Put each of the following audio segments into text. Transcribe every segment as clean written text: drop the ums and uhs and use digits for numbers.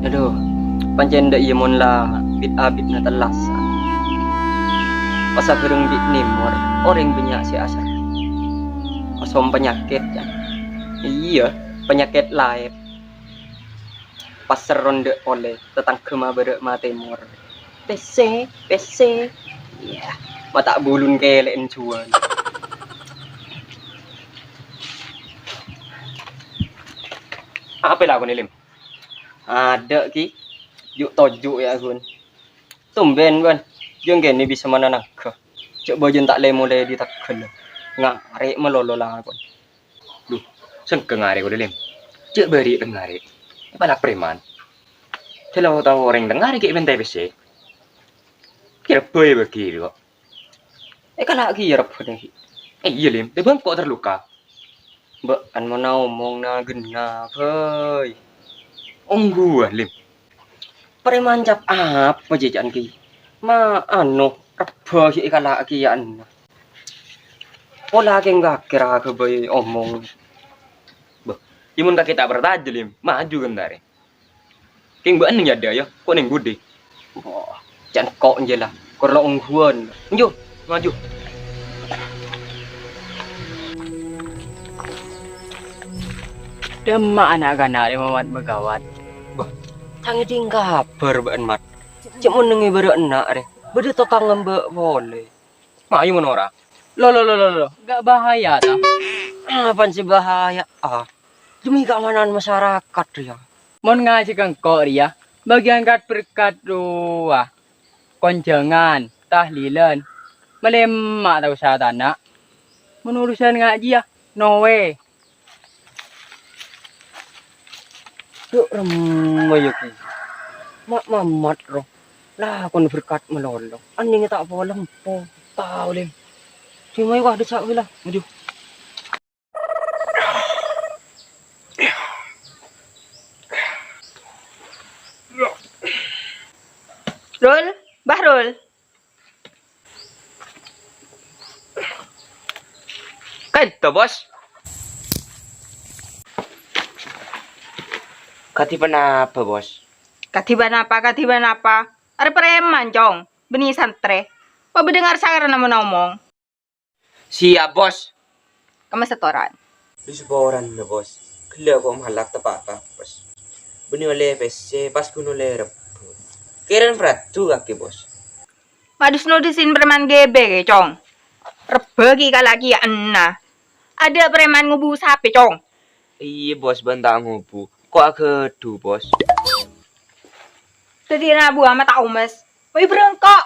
Aduh, pancen ndak ieu mun lah bit na telas. Masa gereng bit nimor, orang banyak si asar. Kosom penyakit ya. Iya, penyakit lain. Pasar ronde oleh tetangga ma berek ma timur. PC. Iya, mata bulun kelein jual. Apa lah aku nih, Lim? Ada ki. Yuk tojuk ya gun. Tumben ban. Jeung kene bisa mananaga. Coba jen tak lemo le di Tegal. Ngarek melolo lah aku. Duh, sen ke ngarek udah, Lim. Cek beri dengarek. Balak preman. Kalau tahu orang dengar kayak bentai besi. Kira boy bagi kok. Kalau kira boy. Iya, Lim. Dia bang kok terluka. Mbak, kan mau ngomong na genah, boy. Ongguan, Lim. Preman cap apa jajan ki? Ma anu rebo iki kala ki anu. Pola ki enggak kira ke boy omong. Bah, imun ka kita bertajam, Lim. Maju gendare. King mbak anu nyada ya, kok ning gede. Wah, jangan kok nje lah. Kalau ongguan. Njo, maju. Demak anak-anak dia mamat megawat. Bah, tangi ting kabar ban mat. Cek mun nengi bare enak re. Bede tokang ngembek boleh. Mayu menora. Lo, gak bahaya ta? Apaan sih bahaya? Demi keamanan masyarakat ya. Mon ngaji kang kok ya. Bagian kat berkat doa. Konjangan, tahlilan. Melemak tahu saya tanah. Menurusan ngaji ya. No way. Yuk remay ki. Mak mamat roh. Lah kon berkat melolo. Aning tak boleh po. Tahu lim. Cuma wah desak lah. Maju. Rul, Bahrul. Kaito bos. Katiban apa bos? Katiban apa? Ada preman, Jong. Benih santre. Apa dengar sangar nama ngomong? Siap bos. Kamu setoran. Di seporan na bos. Kela ko mahalak tepat bos. Benih oleh PC pas kuno oleh rep. Keren fratu kaki bos. Madus nudisin preman gebe, Jong. Rebagi kalaki ya enna. Ada preman ngubu sapi, Jong. Iya bos bantang ngubu. Kok akedu bos? Tadi nabu ama tau mas. Woi berengkok.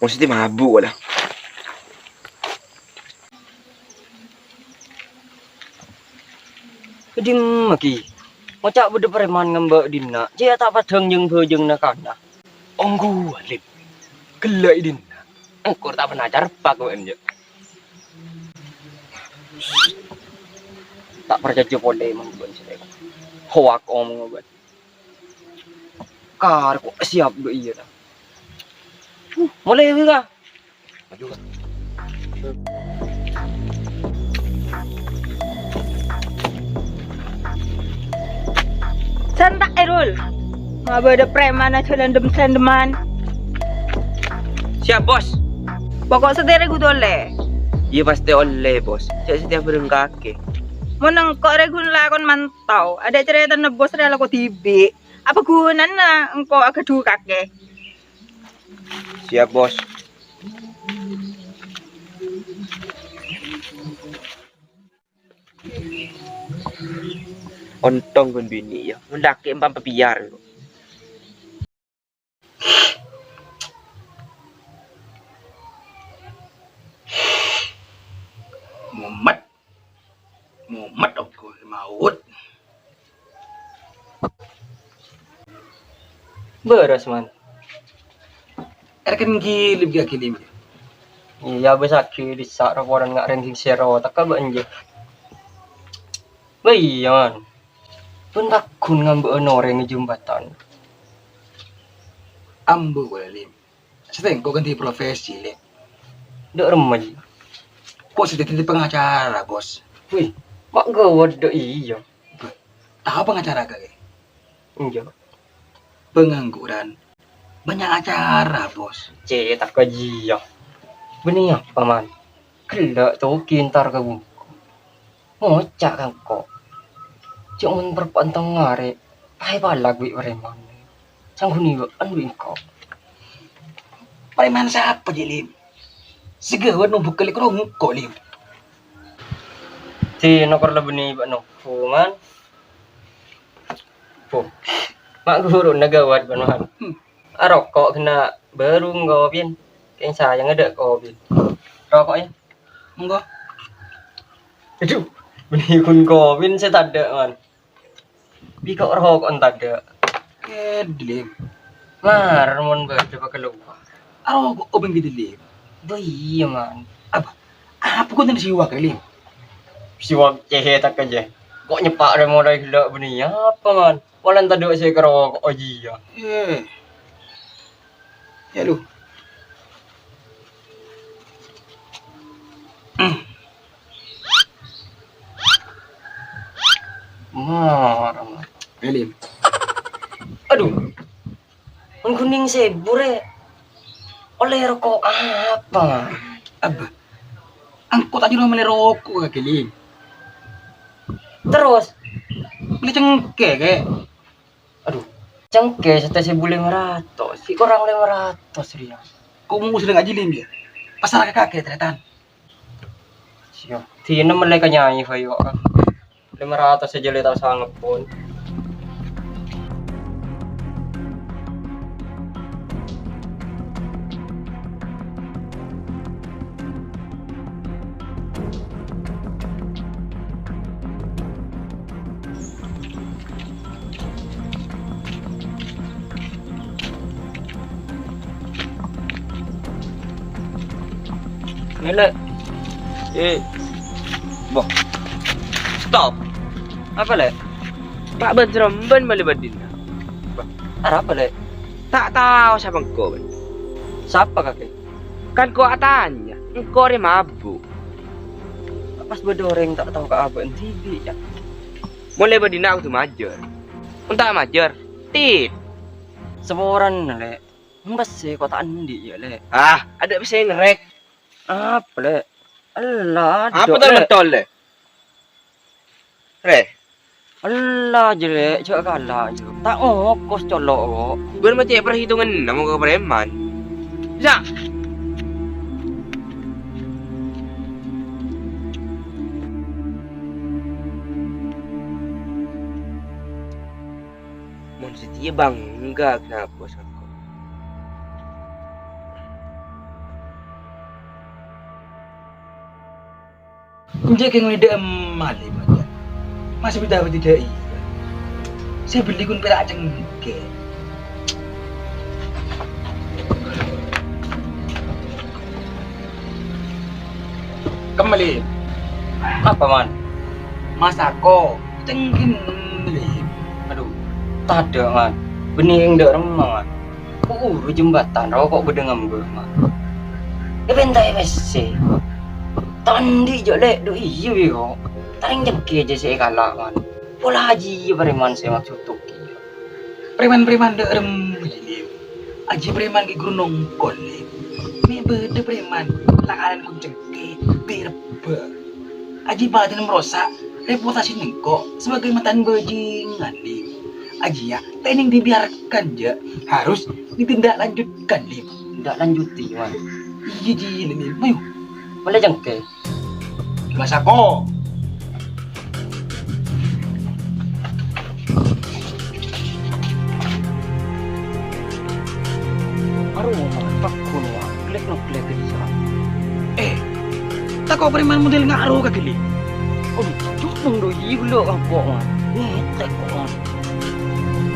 Maksudnya mabuk lah. Jadi maki. Macak bede preman ngembak dina. Jaya tak padang jeung bojeng nakana. Onggu alim. Gelai dina. Engkor tak pernah carpak kok enje. Tak percaya boleh manggon sih. Hoak omong obat. Kar kok siap do iya dah. Mulai ka. Maju ka. Santak Erul. Ngaba ada preman aja selendem-selendeman. Siap bos. Pokok setere gue dole. Iya pasti oleh bos. Saya setiap bereng kaki. Mau nengkok regun lakon mantau. Ada cerita nebos rela kok tibi. Apa gunanya engkau agak dua kakek? Siap bos. Ontong kun bini ya. Mendaki empam pepiar. Mumet aku maut. Beres man. Erkan gilim. Iya besaki disak raporan ngak ranking sero tak ka banje. Bayan. Pun takun ngambek noreng jembatan. Ambo boleh lim. Seteng kok ganti profesi lim. Dek remej. Kok sedang pengacara bos. Wih, mak gawat dek iya. Tahu pengacara kagak? Iya. Pengangguran. Banyak acara bos. Tak gaji ya. Benih apa man? Kelak tu kintar ke buku. Ngocak kan kok. Jangan berpantang ngare. Pai balak wi preman. Sangguni an wi kok. Preman siapa je lim? Segawat nu bukali kerong kok lim. Ti nokor la benih bak no. Man. Po. Mak guru nagawat banuhan. Rokok kena baru ngopin. Yang sayang ada kopi. Rokoknya. Enggak. Aduh, benih kun kopi saya tak ada man. Bi kok rokok tak ada. Lim. Mar mon coba keluar. Aro obeng gitu lim. Iya man. Apa kau tadi siwa kali lim? Siwak cehe tak aja. Kok nyepak remo dari gelak benih apa man? Walan tak ada saya kerokok oji ya. Ya lu. Mar. Lim. Aduh. Mun kuning sebure. Oleh rokok apa? Angkot aja lo melerokok kaki lim. Terus, Beli cengkeh kayak. aduh, cengkeh setes ibu 500, si kurang 500 dia. Kau mau sudah ngaji lim dia? Pasar kakek ternyata. Siap. Tina mereka nyanyi kayo kan. 500 saja le tahu sanggup pun. Nila. Boh. Stop. Apa le? Pak Ben Seremban balik badin. Apa le? Tak tahu siapa engkau. Ben. Siapa kakek? Kan kau tanya, engkau ni mabuk. Pas bedoreng tak tahu ke apa TV ya. Mulai badin aku tu majer. Entah majer. Tit. Semoran le. Mbas sih kota andi ya le. Ah, ada bisa ngerek. Apa le? Allah. Apa tu betul le? Re. Allah je le, cak kalah je. Tak ngokos colok kok. Gue macam perhitungan nama kau preman. Bisa. Mon setia bangga kenapa sama kau? Kunci keng lidah malim aja. Masih beda tidak iya. Saya beli kun perak cengkeh. Kembali. Apa man? Masako cengkin lim. Aduh, tak ada man. Benih yang dak remang man. Jembatan rokok bedengam gue man. Bentai besi. Tandi je lek do iya kok. Taring jengke je saya kalah man. Pola haji preman saya maksud tu. Preman-preman dak rem lim. Aji preman ke gunung kol lim. Me bede preman lakaran kun cengkeh berbe. Aji badan merosak reputasi nengko sebagai mantan bajingan lim. Aji ya, training dibiarkan je, harus ditindaklanjutkan lim. Tidak lanjuti man. Iya ji lim. Ayo, Boleh jengke. Masako. Aduh, pakun wah. Klek no klek bisa. Tak kau preman model ngaruh kaki lim. Aduh, cuma do iya lo kok man. Ngetek kok man.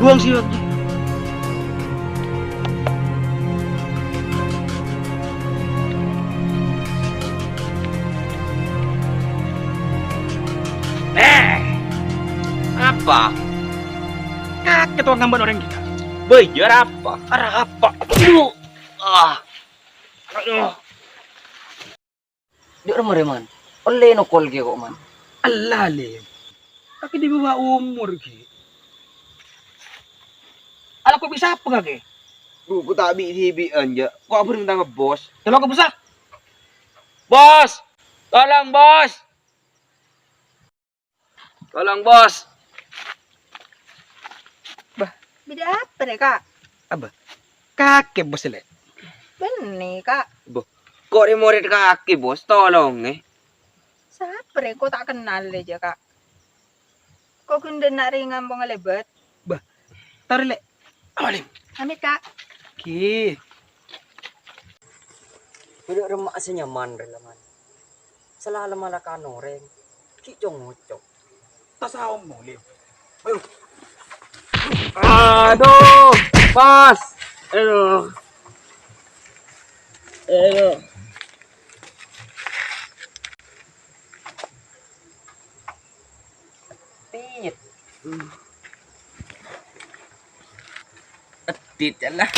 Buang siwak ji. apa? Kakek tuh ngambil orang kita. Bayar apa? Arah apa? Aduh. Aduh. Dia orang man. Oleh no call kok man. Allah Lim. Tapi di bawah umur ki. Alah kok bisa apa kaki? Duh, ku tak bi anja. Kok apa tentang bos? Kalau kau bisa? Bos! Tolong, bos! Tolong, bos! Beda apa deh, Kak? Apa? Kakek bos le. Benih, Kak. Kok remote kaki, bos? Tolong, Siapa deh? Kok tak kenal aja, Kak? Kok kunde nak ringan bong lebet? Taruh le. Alim. Amit, Kak. Ki. Udah remak senyaman relaman. Salah malah kanoreng. Ki jong ngocok. Tas mau Lim. Aduh! Bos! Aduh. Aduh. Tit. Tit lah.